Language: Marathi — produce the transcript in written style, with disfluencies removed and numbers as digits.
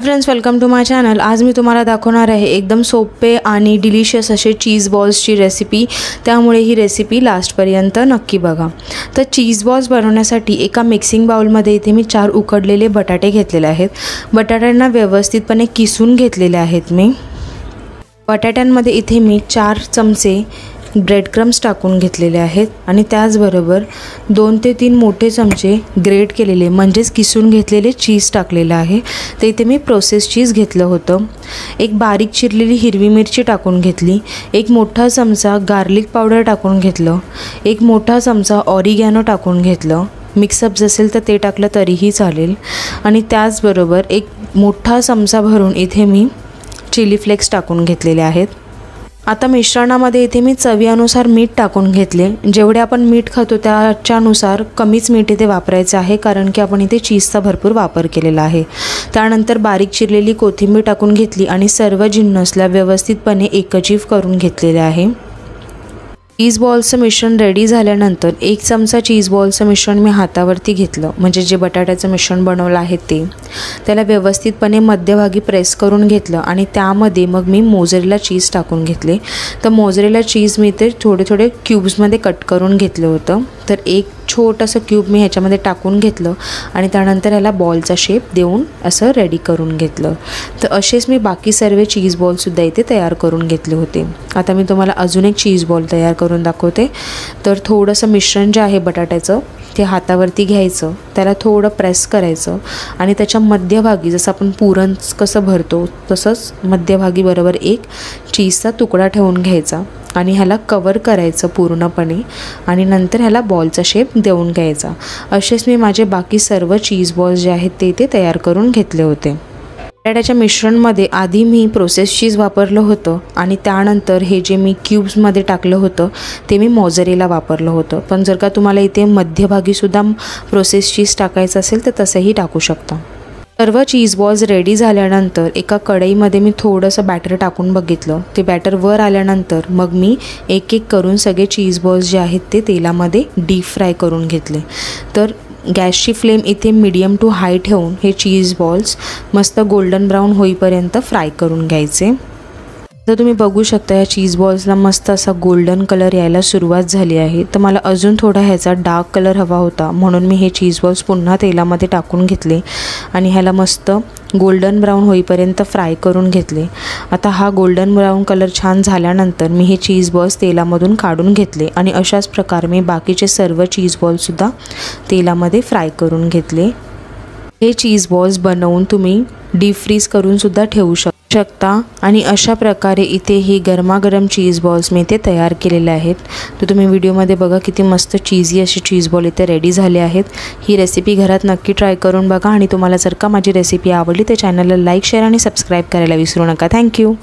Friends, welcome to my channel. आज मी तुम्हाला दाखवणार आहे एकदम सोपे आणि डिलिशियस असे चीज बॉल्सची रेसिपी। त्यामुळे ही रेसिपी लास्टपर्यंत नक्की बघा। तर चीज बॉल्स बनवण्यासाठी एका मिक्सिंग बाउलमध्ये इथे मी 4 उकडलेले बटाटे घेतलेले आहेत। बटाट्यांना व्यवस्थितपणे किसून घेतलेले आहेत मी। बटाट्यांमध्ये इथे मी 4 चमचे ब्रेड क्रम्स टाकून घेतलेले आहेत आणि त्याचबरोबर 2 ते 3 मोठे चमचे ग्रेट केलेले म्हणजेच किसून घेतलेले चीज टाकलेले आहे। ते इथे मी प्रोसेस चीज घेतलं होतं। एक बारीक चिरलेली हिरवी मिरची टाकून घेतली। एक मोठा चमचा गार्लिक पावडर टाकून घेतलं। एक मोठा चमचा ऑरिगॅनो टाकून घेतलं। मिक्सअप असेल तर ते टाकलं तरीही चालेल। आणि त्याचबरोबर एक मोठा चमचा भरून इथे मी चिली फ्लेक्स टाकून घेतलेले आहेत। आता मिश्रणामध्ये इथे मी चवीनुसार मीठ टाकून घेतले। जेवढे आपण मीठ खातो त्याच्यानुसार कमीच मीठ इथे वापरायचं आहे, कारण की आपण इथे चीजचा भरपूर वापर केलेला आहे। त्यानंतर बारीक चिरलेली कोथिंबीर टाकून घेतली आणि सर्व जिन्नसला व्यवस्थितपणे एकजीव करून घेतलेले आहे। चीज बॉल्सचं मिश्रण रेडी झाल्यानंतर 1 चमचा चीज बॉल्सचं मिश्रण मी हातावरती घेतलं, म्हणजे जे बटाट्याचं मिश्रण बनवलं आहे ते। त्याला व्यवस्थितपणे मध्यभागी प्रेस करून घेतलं आणि त्यामध्ये मग मी मोझरेला चीज टाकून घेतले। तर मोझरेला चीज मी ते थोडे थोडे क्यूब्समध्ये कट करून घेतलं होतं। तर एक छोटंसं क्यूब मी ह्याच्यामध्ये टाकून घेतलं आणि त्यानंतर ह्याला बॉलचा शेप देऊन असं रेडी करून घेतलं। तर असेच मी बाकी सर्व चीज बॉलसुद्धा इथे तयार करून घेतले होते। आता मी तुम्हाला अजून एक चीज बॉल तयार करून दाखवते। तर थोडंसं मिश्रण जे आहे बटाट्याचं ते हातावरती घ्यायचं, त्याला थोडं प्रेस करायचं आणि त्याच्या मध्यभागी जसं आपण पुरण कसं भरतो तसंच मध्यभागी बरोबर एक चीजचा तुकडा ठेवून घ्यायचा आणि ह्याला कवर करायचं पूर्णपणे आणि नंतर ह्याला बॉलचा शेप देऊन घ्यायचा। असेच मी माझे बाकी सर्व चीज बॉल्स जे आहेत ते तयार करून घेतले होते। बटाट्याच्या मिश्रणमध्ये आधी मी प्रोसेस चीज वापरलं होतं आणि त्यानंतर हे जे मी क्यूब्समध्ये टाकलं होतं ते मी मोझरेला वापरलं होतं। पण जर का तुम्हाला इथे मध्यभागीसुद्धा प्रोसेस चीज टाकायचं असेल तर तसंही टाकू शकता। सर्व चीज बॉल्स रेडी झाल्यानंतर एका कढईमध्ये मी थोडंसं बॅटर टाकून बघितलं। ते बॅटर वर आल्यानंतर मग मी एक एक करून सगळे चीज बॉल्स जे आहेत ते तेलामध्ये डीप फ्राय करून घेतले। तर गॅसची फ्लेम इथे मीडियम टू हाय ठेवून हे चीज बॉल्स मस्त गोल्डन ब्राऊन होईपर्यंत फ्राय करून घ्यायचे। तर तुम्ही बघू शकता या चीज बॉल्सला मस्त असा गोल्डन कलर यायला सुरुवात झाली आहे। तर मला अजून थोडा ह्याचा डार्क कलर हवा होता, म्हणून मी हे चीज बॉल्स पुन्हा तेलामध्ये टाकून घेतले आणि ह्याला मस्त गोल्डन ब्राऊन होईपर्यंत फ्राय करून घेतले। आता हा गोल्डन ब्राऊन कलर छान झाल्यानंतर मी हे चीज बॉल्स तेलामधून काढून घेतले आणि अशाच प्रकारे मी बाकीचे सर्व चीज बॉल्ससुद्धा तेलामध्ये फ्राय करून घेतले। हे चीज बॉल्स बनवून तुम्ही डीप फ्रीज करूनसुद्धा ठेवू शकता आणि अशा प्रकारे इथे ही गरमागरम चीज बॉल्स मी इथे तयार केलेले आहेत। तर तुम्ही व्हिडिओमध्ये बघा किती मस्त चीजी असे चीज बॉल इथे रेडी झाले आहेत। ही रेसिपी घरात नक्की ट्राय करून बघा आणि तुम्हाला जर का माझी रेसिपी आवडली तर चॅनलला लाईक, शेअर आणि सबस्क्राईब करायला विसरू नका। थँक्यू।